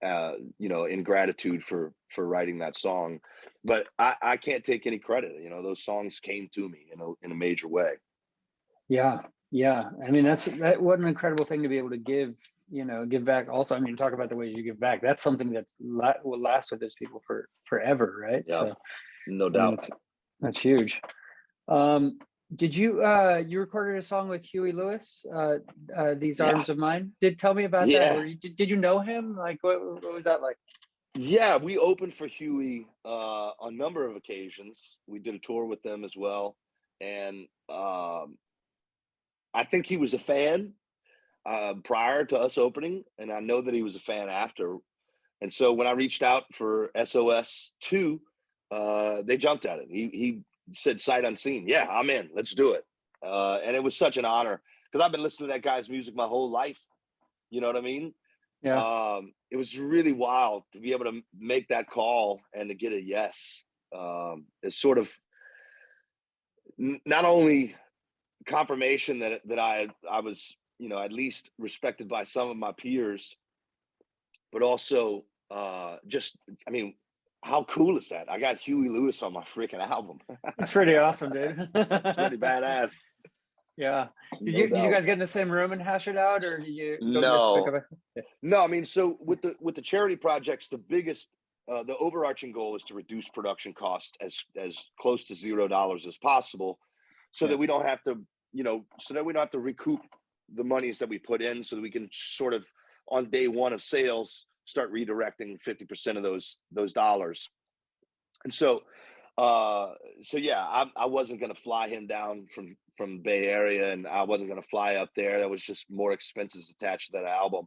in gratitude for writing that song, but I can't take any credit. Those songs came to me in a major way. Yeah. I mean, what an incredible thing to be able to give back. Also, I mean, talk about the ways you give back. That's something will last with those people forever, right? Yeah. So No I mean, doubt. that's huge. Did you you recorded a song with Huey Lewis, These Yeah. Arms of Mine? Tell me about that. Yeah. Did you know him? Like what was that like? Yeah, we opened for Huey on a number of occasions. We did a tour with them as well. And I think he was a fan prior to us opening, and I know that he was a fan after. And so when I reached out for SOS 2, they jumped at it. He said sight unseen, yeah, I'm in, let's do it. And it was such an honor because I've been listening to that guy's music my whole life. You know what I mean? Yeah. It was really wild to be able to make that call and to get a yes. It's sort of not only confirmation that I was, you know, at least respected by some of my peers, but also just, I mean, how cool is that? I got Huey Lewis on my freaking album. It's pretty awesome, dude. It's pretty badass. Yeah. No Did you doubt. guys get in the same room and hash it out, or did you go just pick No, up yeah. no. I mean, so with the charity projects, the biggest, the overarching goal is to reduce production cost as close to $0 as possible, so that we don't have to, you know, so that we don't have to recoup the monies that we put in, so that we can sort of on day one of sales start redirecting 50% of those dollars. And so yeah, I wasn't going to fly him down from Bay Area, and I wasn't going to fly up there. That was just more expenses attached to that album.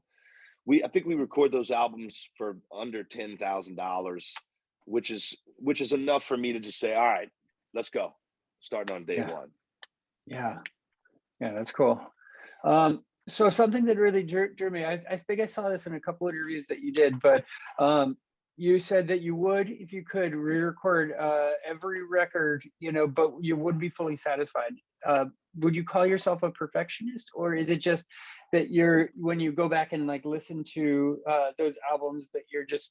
I think we record those albums for under $10,000, which is enough for me to just say, all right, let's go, starting on day one. Yeah, that's cool. So something that really drew me, I think I saw this in a couple of interviews that you did, but you said that you would, if you could, re-record every record, you know, but you wouldn't be fully satisfied. Would you call yourself a perfectionist, or is it just that when you go back and like listen to those albums, that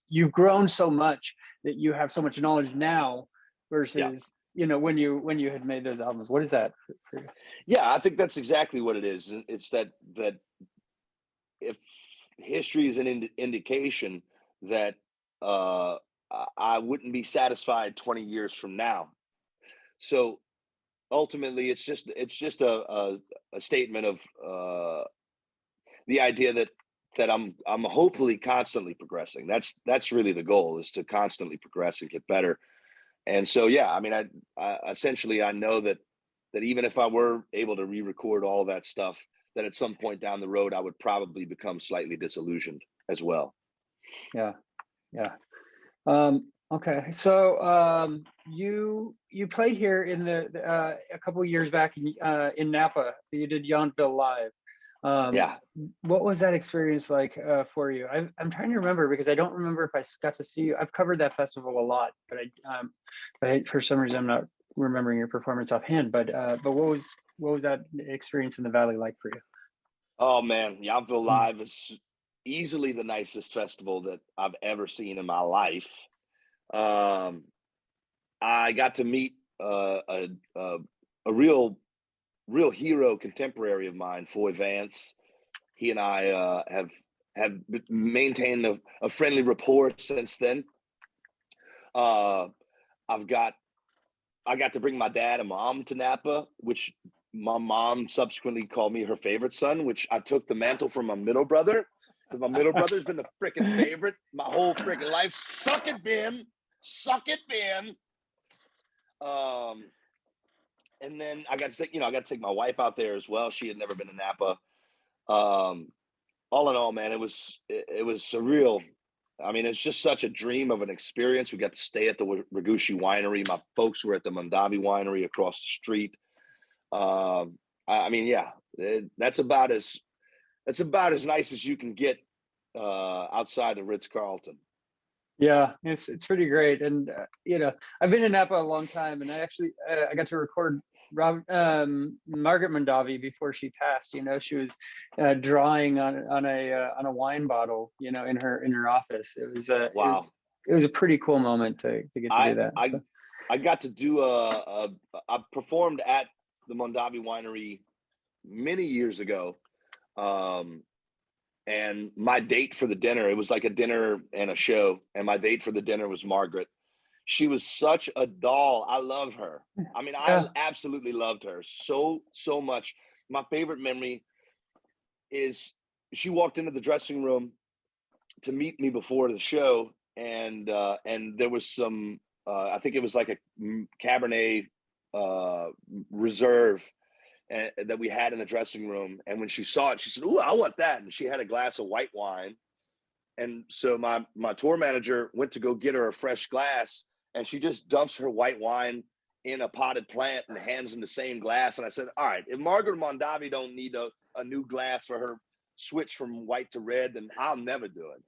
you've grown so much that you have so much knowledge now versus you know, when you had made those albums? What is that for you? Yeah, I think that's exactly what it is. It's that if history is an indication that I wouldn't be satisfied 20 years from now. So ultimately, it's just a statement of the idea that I'm hopefully constantly progressing. That's really the goal, is to constantly progress and get better. And so, yeah, I mean, I essentially, I know that even if I were able to re-record all of that stuff, that at some point down the road, I would probably become slightly disillusioned as well. Yeah. Okay, so you played here in a couple of years back in Napa. You did Yountville Live. Yeah. What was that experience like for you? I'm trying to remember, because I don't remember if I got to see you. I've covered that festival a lot, but for some reason I'm not remembering your performance offhand. But what was that experience in the Valley like for you? Oh man, Yountville Live is easily the nicest festival that I've ever seen in my life. I got to meet a real hero contemporary of mine, Foy Vance. He and I have maintained a friendly rapport since then. I got to bring my dad and mom to Napa, which my mom subsequently called me her favorite son, which I took the mantle from my middle brother, because my middle brother's been the freaking favorite my whole freaking life. Suck it, Ben. Suck it, Ben. And then I got to take my wife out there as well. She had never been to Napa. All in all, man, it was surreal. I mean, it's just such a dream of an experience. We got to stay at the Ragushi Winery. My folks were at the Mondavi Winery across the street. I mean, yeah, that's about as nice as you can get outside the Ritz-Carlton. Yeah, it's pretty great. And you know, I've been in Napa a long time, and I actually I got to record Margaret Mondavi before she passed. You know, she was drawing on a wine bottle, you know, in her office. It was wow. It was a pretty cool moment to get to do that. I got to do I performed at the Mondavi Winery many years ago. And my date for the dinner, it was like a dinner and a show, and my date for the dinner was Margaret. She was such a doll. I love her. I mean, I Yeah. absolutely loved her so much. My favorite memory is she walked into the dressing room to meet me before the show, and there was some I think it was like a Cabernet Reserve that we had in the dressing room. And when she saw it, she said, "Ooh, I want that." And she had a glass of white wine. And so my tour manager went to go get her a fresh glass, and she just dumps her white wine in a potted plant and hands him the same glass. And I said, all right, if Margaret Mondavi don't need a new glass for her switch from white to red, then I'll never do it.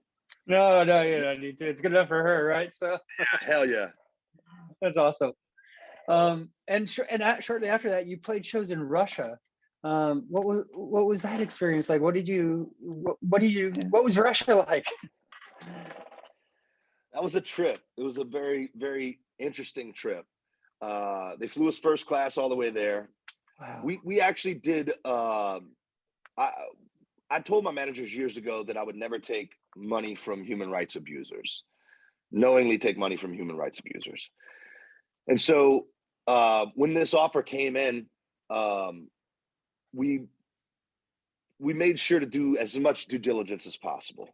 No, you don't need to. It's good enough for her, right? So hell yeah. That's awesome. Shortly after that, you played shows in Russia. What was that experience like? What was Russia like? That was a trip. It was a very, very interesting trip. They flew us first class all the way there. Wow. We actually did. I told my managers years ago that I would never take money from human rights abusers, knowingly take money from human rights abusers. And so when this offer came in, we made sure to do as much due diligence as possible.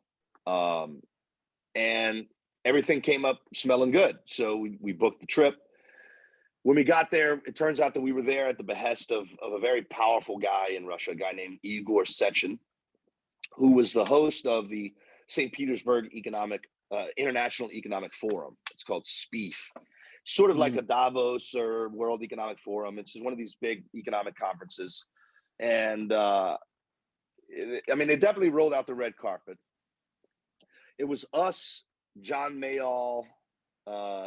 And everything came up smelling good. So we booked the trip. When we got there, it turns out that we were there at the behest of a very powerful guy in Russia, a guy named Igor Sechin, who was the host of the St. Petersburg International Economic Forum. It's called SPEEF, sort of like a Davos or World Economic Forum. It's just one of these big economic conferences. And I mean, they definitely rolled out the red carpet. It was us, John Mayall,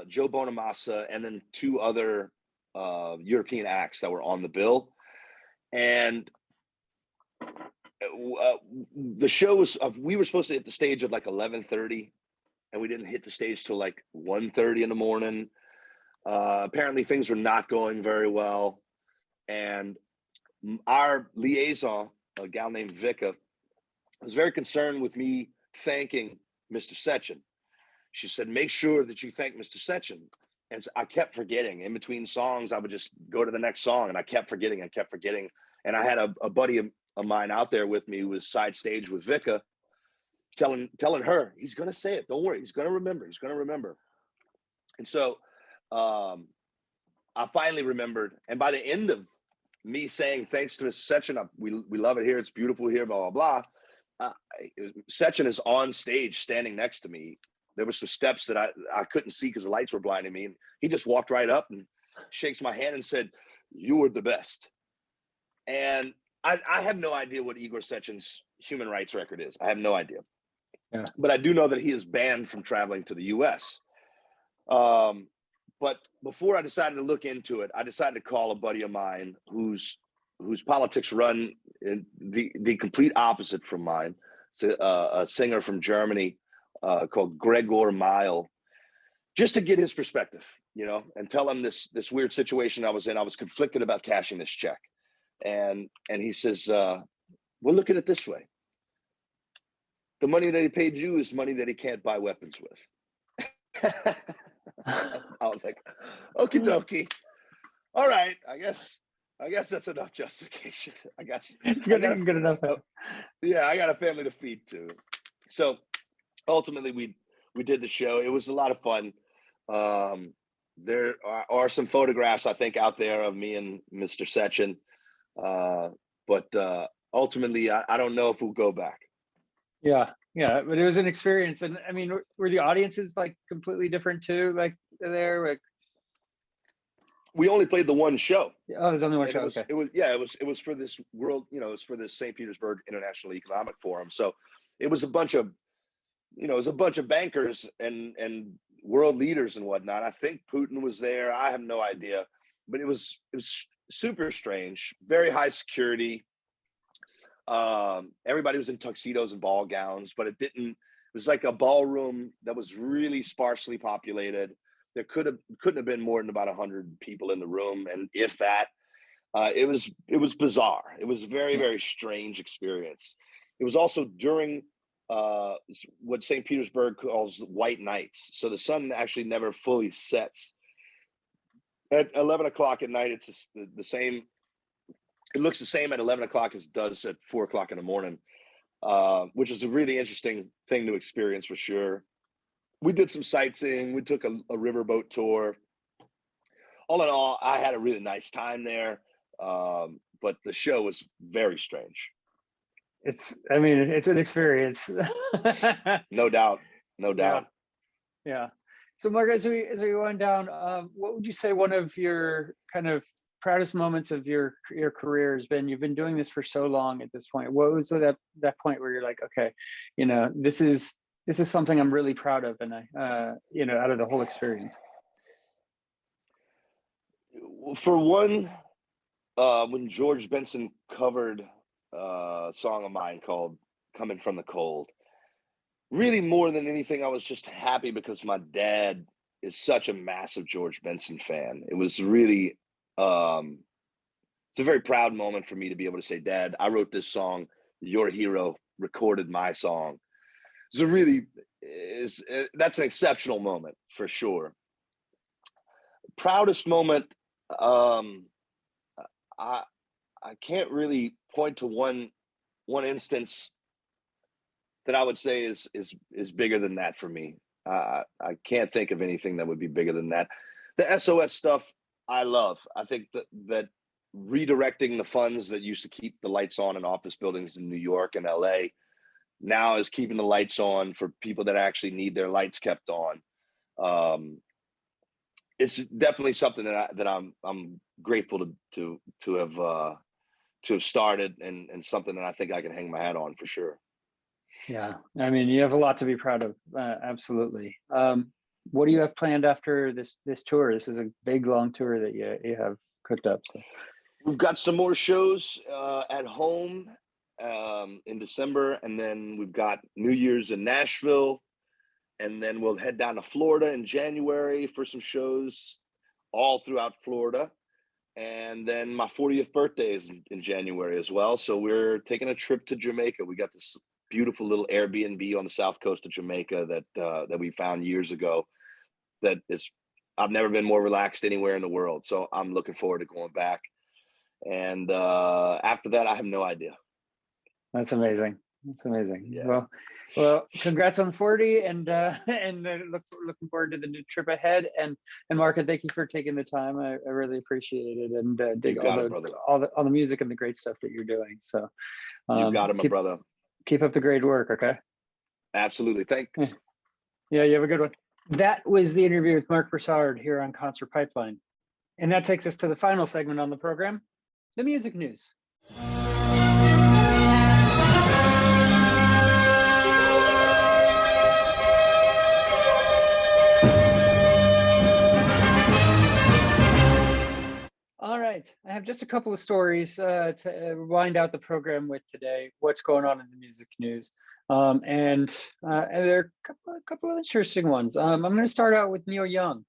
Joe Bonamassa, and then two other European acts that were on the bill. And the show was, we were supposed to hit the stage at like 11:30, and we didn't hit the stage till like 1:30 in the morning. Apparently things were not going very well. And our liaison, a gal named Vika, was very concerned with me thanking Mr. Sechin. She said, make sure that you thank Mr. Sechin. And so I kept forgetting. In between songs, I would just go to the next song, and I kept forgetting. And I had a buddy of mine out there with me who was side stage with Vika, telling her, he's going to say it. Don't worry. He's going to remember. And so I finally remembered. And by the end of me saying, thanks to Mr. Sechin, we love it here. It's beautiful here, blah, blah, blah. Sechin is on stage standing next to me. There were some steps that I couldn't see because the lights were blinding me. And he just walked right up and shakes my hand and said, "You were the best." And I have no idea what Igor Sechin's human rights record is. I have no idea. Yeah. But I do know that he is banned from traveling to the US. But before I decided to look into it, I decided to call a buddy of mine whose politics run in the complete opposite from mine. It's a singer from Germany called Gregor Mile, just to get his perspective, and tell him this weird situation I was in. I was conflicted about cashing this check. And he says, well, look at it this way. The money that he paid you is money that he can't buy weapons with. I was like, okie dokie. All right. I guess that's enough justification. I guess it's good enough. Yeah, I got a family to feed too. So ultimately we did the show. It was a lot of fun. There are some photographs, I think, out there of me and Mr. Sechin. But ultimately, I don't know if we'll go back. Yeah, but it was an experience. And I mean, were the audiences like completely different too? Like there, like we only played the one show. Oh, there's only one show. It was for this world, it's for this St. Petersburg International Economic Forum. So it was a bunch of, bankers and world leaders and whatnot. I think Putin was there. I have no idea, but it was super strange, very high security. Everybody was in tuxedos and ball gowns, but it was like a ballroom that was really sparsely populated. There couldn't have been more than about 100 people in the room. And if that, it was bizarre. It was a very, very strange experience. It was also during what St. Petersburg calls white nights. So the sun actually never fully sets. At 11 o'clock at night, it's the same. It looks the same at 11 o'clock as it does at 4 o'clock in the morning, which is a really interesting thing to experience for sure. We did some sightseeing. We took a riverboat tour. All in all, I had a really nice time there, but the show was very strange. I mean, it's an experience. No doubt, no doubt. Yeah. So, Mark, as we wind down, what would you say one of your kind of proudest moments of your career has been? You've been doing this for so long at this point. What was that point where you're like, okay, you know, this is something I'm really proud of, and I, you know, out of the whole experience? For one, when George Benson covered a song of mine called "Coming from the Cold," really more than anything, I was just happy because my dad is such a massive George Benson fan. It was really, it's a very proud moment for me to be able to say, Dad, I wrote this song. Your hero recorded my song. It's a really, that's an exceptional moment for sure. Proudest moment, I can't really point to one instance that I would say is bigger than that for me. I can't think of anything that would be bigger than that. The SOS stuff I love. I think that redirecting the funds that used to keep the lights on in office buildings in New York and LA now is keeping the lights on for people that actually need their lights kept on. It's definitely something that I'm grateful to have started, and something that I think I can hang my hat on for sure. Yeah, I mean, you have a lot to be proud of. Absolutely. What do you have planned after this tour? This is a big, long tour that you have cooked up. So we've got some more shows at home in December, and then we've got New Year's in Nashville, and then we'll head down to Florida in January for some shows all throughout Florida. And then my 40th birthday is in January as well. So we're taking a trip to Jamaica. We got this beautiful little Airbnb on the south coast of Jamaica that we found years ago. That is, I've never been more relaxed anywhere in the world. So I'm looking forward to going back. And after that, I have no idea. That's amazing. That's amazing. Yeah. Well, congrats on 40, and looking forward to the new trip ahead. And Mark, thank you for taking the time. I really appreciate it, and dig all the music and the great stuff that you're doing. So you got it, my brother. Keep up the great work. Okay. Absolutely. Thanks. Yeah, you have a good one. That was the interview with Marc Broussard here on Concert Pipeline, and that takes us to the final segment on the program, the music news. All right, I have just a couple of stories to wind out the program with today. What's going on in the music news, and there are a couple of interesting ones. I'm going to start out with Neil Young.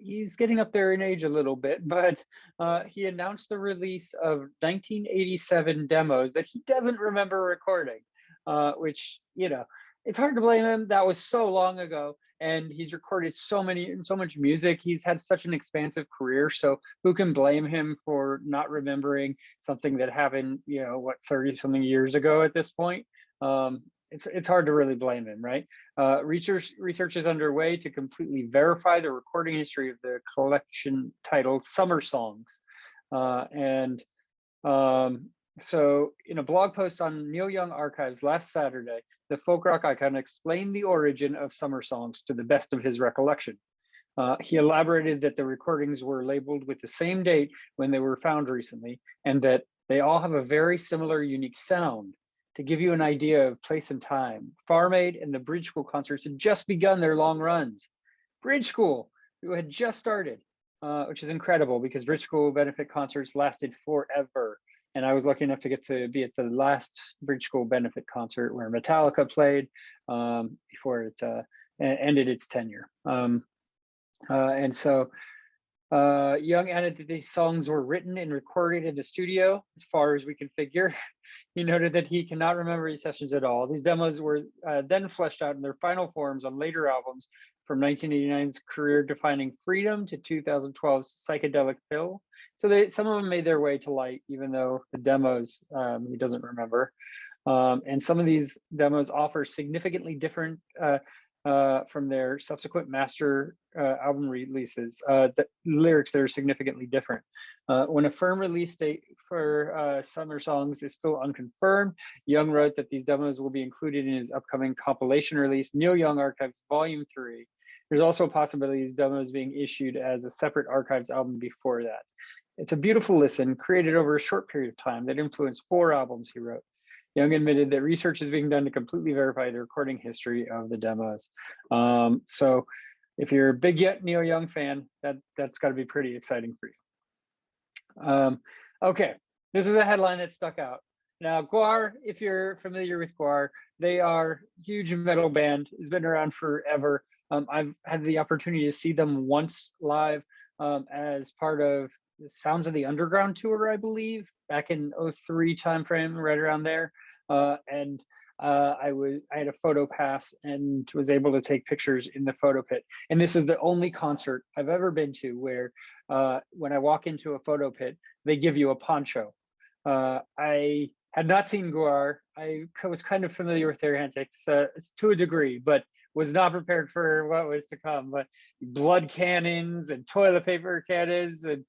He's getting up there in age a little bit, but he announced the release of 1987 demos that he doesn't remember recording, which, you know, it's hard to blame him. That was so long ago. And he's recorded so much music. He's had such an expansive career. So who can blame him for not remembering something that happened, you know, what, 30 something years ago at this point? It's hard to really blame him, right? Research is underway to completely verify the recording history of the collection titled Summer Songs. So in a blog post on Neil Young Archives last Saturday, the folk rock icon explained the origin of Summer Songs to the best of his recollection. He elaborated that the recordings were labeled with the same date when they were found recently, and that they all have a very similar, unique sound. To give you an idea of place and time, Farm Aid and the Bridge School concerts had just begun their long runs. Bridge School, who had just started, which is incredible because Bridge School benefit concerts lasted forever. And I was lucky enough to get to be at the last Bridge School benefit concert where Metallica played before it ended its tenure. And so Young added that these songs were written and recorded in the studio, as far as we can figure. He noted that he cannot remember these sessions at all. These demos were then fleshed out in their final forms on later albums, from 1989's career-defining Freedom to 2012's Psychedelic Pill. So some of them made their way to light, even though the demos he doesn't remember. And some of these demos offer significantly different from their subsequent master album releases. The lyrics that are significantly different. When a firm release date for summer songs is still unconfirmed, Young wrote that these demos will be included in his upcoming compilation release, Neil Young Archives Volume 3. There's also a possibility these demos being issued as a separate Archives album before that. It's a beautiful listen, created over a short period of time that influenced 4 albums he wrote. Young admitted that research is being done to completely verify the recording history of the demos. So if you're a big Neil Young fan, that's got to be pretty exciting for you. Okay, this is a headline that stuck out. Now, Guar, if you're familiar with Guar, they are a huge metal band. It's been around forever. I've had the opportunity to see them once live as part of the Sounds of the Underground tour, I believe, back in 03 timeframe, right around there. I had a photo pass and was able to take pictures in the photo pit. And this is the only concert I've ever been to where when I walk into a photo pit, they give you a poncho. I had not seen Guar. I was kind of familiar with their antics to a degree, but was not prepared for what was to come. But blood cannons and toilet paper cannons and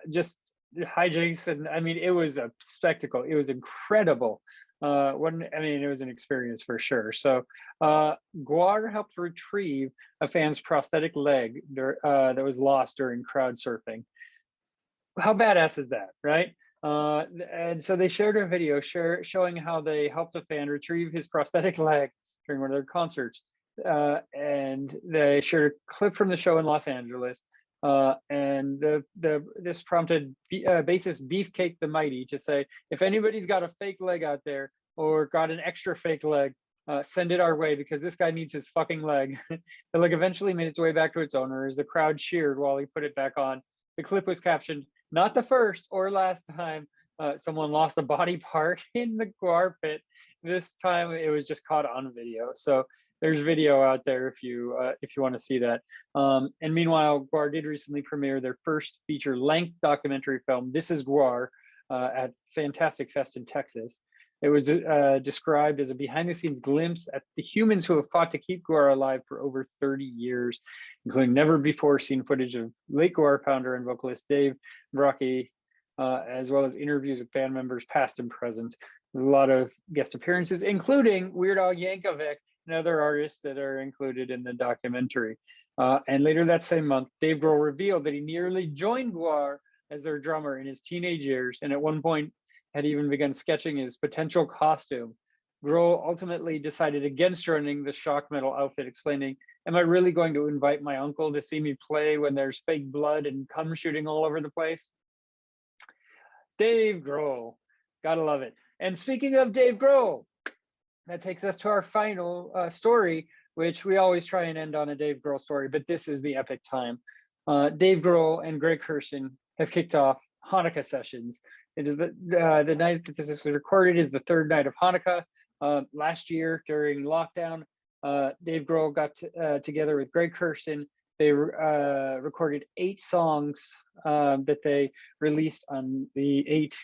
just hijinks. And I mean, it was a spectacle. It was incredible. It was an experience for sure. So Guar helped retrieve a fan's prosthetic leg that was lost during crowd surfing. How badass is that, right? And so they shared a video showing how they helped a fan retrieve his prosthetic leg during one of their concerts. And they shared a clip from the show in Los Angeles. And this prompted bassist Beefcake the Mighty to say, if anybody's got a fake leg out there or got an extra fake leg, send it our way because this guy needs his fucking leg. The leg eventually made its way back to its owner as the crowd cheered while he put it back on. The clip was captioned, "Not the first or last time someone lost a body part in the Guar pit. This time it was just caught on video." So there's video out there if you want to see that. And meanwhile, Guar did recently premiere their first feature-length documentary film, This Is Guar, at Fantastic Fest in Texas. It was described as a behind-the-scenes glimpse at the humans who have fought to keep Guar alive for over 30 years, including never-before-seen footage of late Guar founder and vocalist Dave Brockie, as well as interviews with band members past and present. There's a lot of guest appearances, including Weird Al Yankovic and other artists that are included in the documentary. And later that same month, Dave Grohl revealed that he nearly joined Guar as their drummer in his teenage years, and at one point had even begun sketching his potential costume. Grohl ultimately decided against joining the shock metal outfit, explaining, "Am I really going to invite my uncle to see me play when there's fake blood and cum shooting all over the place?" Dave Grohl, gotta love it. And speaking of Dave Grohl, that takes us to our final story, which we always try and end on a Dave Grohl story, but this is the epic time. Dave Grohl and Greg Kurstin have kicked off Hanukkah sessions. It is the night that this is recorded is the third night of Hanukkah. Last year during lockdown, Dave Grohl got together with Greg Kurstin. They recorded 8 songs that they released on the 8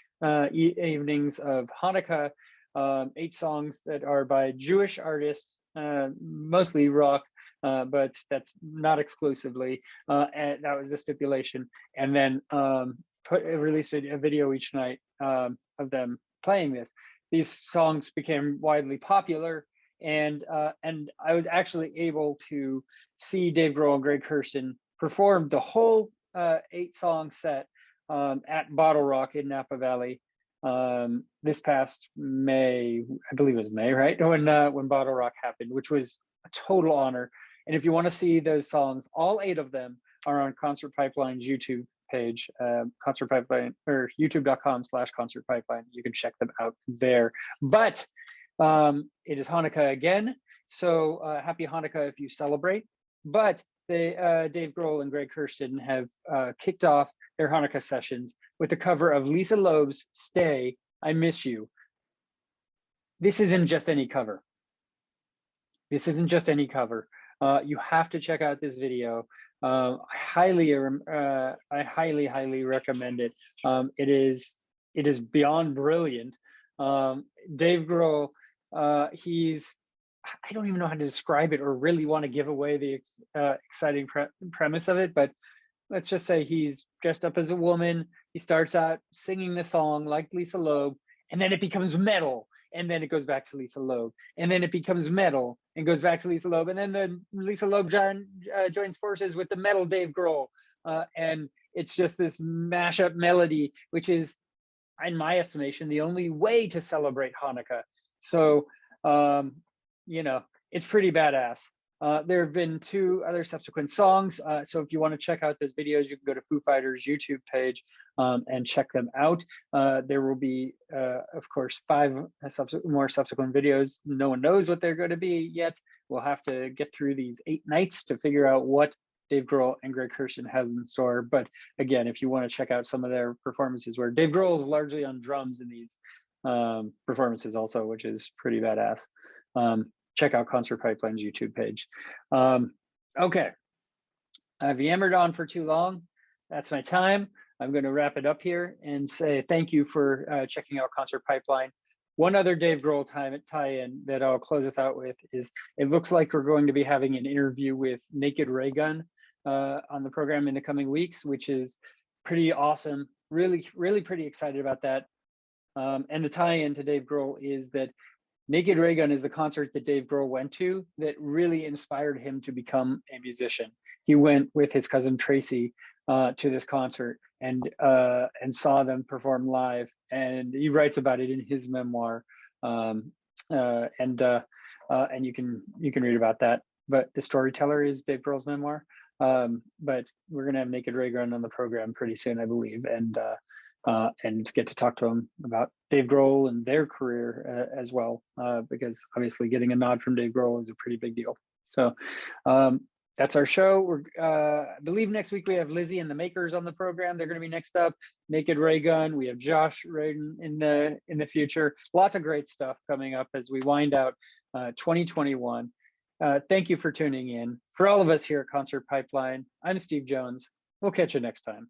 evenings of Hanukkah. 8 songs that are by Jewish artists, mostly rock, but that's not exclusively. And that was the stipulation. And then released a video each night of them playing this. These songs became widely popular, and I was actually able to see Dave Grohl and Greg Kurstin perform the whole 8-song set at Bottle Rock in Napa Valley this past May. I believe it was May, right? When Bottle Rock happened, which was a total honor. And if you want to see those songs, all 8 of them are on Concert Pipeline's YouTube page, Concert Pipeline, or youtube.com/Concert Pipeline. You can check them out there. But it is Hanukkah again, so happy Hanukkah if you celebrate. But Dave Grohl and Greg Kurstin have kicked off their Hanukkah sessions with the cover of Lisa Loeb's "Stay, I Miss You." This isn't just any cover. This isn't just any cover. You have to check out this video. I highly recommend it. It is beyond brilliant. Dave Grohl, I don't even know how to describe it or really want to give away the exciting premise of it, but let's just say he's dressed up as a woman. He starts out singing the song like Lisa Loeb, and then it becomes metal. And then it goes back to Lisa Loeb, and then it becomes metal and goes back to Lisa Loeb, and then Lisa Loeb joins forces with the metal Dave Grohl, and it's just this mashup melody, which is, in my estimation, the only way to celebrate Hanukkah. So, you know, it's pretty badass. There have been 2 other subsequent songs. So if you want to check out those videos, you can go to Foo Fighters' YouTube page and check them out. There will be, of course, 5 more subsequent videos. No one knows what they're going to be yet. We'll have to get through these 8 nights to figure out what Dave Grohl and Greg Kurstin has in store. But again, if you want to check out some of their performances, where Dave Grohl is largely on drums in these performances also, which is pretty badass. Check out Concert Pipeline's YouTube page. Okay, I've yammered on for too long. That's my time. I'm going to wrap it up here and say thank you for checking out Concert Pipeline. One other Dave Grohl tie-in that I'll close us out with is, it looks like we're going to be having an interview with Naked Raygun on the program in the coming weeks, which is pretty awesome. Really pretty excited about that. And the tie-in to Dave Grohl is that Naked Raygun is the concert that Dave Grohl went to that really inspired him to become a musician. He went with his cousin Tracy to this concert and saw them perform live, and he writes about it in his memoir. And you can read about that. But The Storyteller is Dave Grohl's memoir. But we're gonna have Naked Raygun on the program pretty soon, I believe, and get to talk to them about Dave Grohl and their career as well, because obviously getting a nod from Dave Grohl is a pretty big deal. So that's our show. I believe next week we have Lizzie and the Makers on the program. They're going to be next up. Naked Raygun. We have Josh Radin in the future. Lots of great stuff coming up as we wind out 2021. Thank you for tuning in. For all of us here at Concert Pipeline, I'm Steve Jones. We'll catch you next time.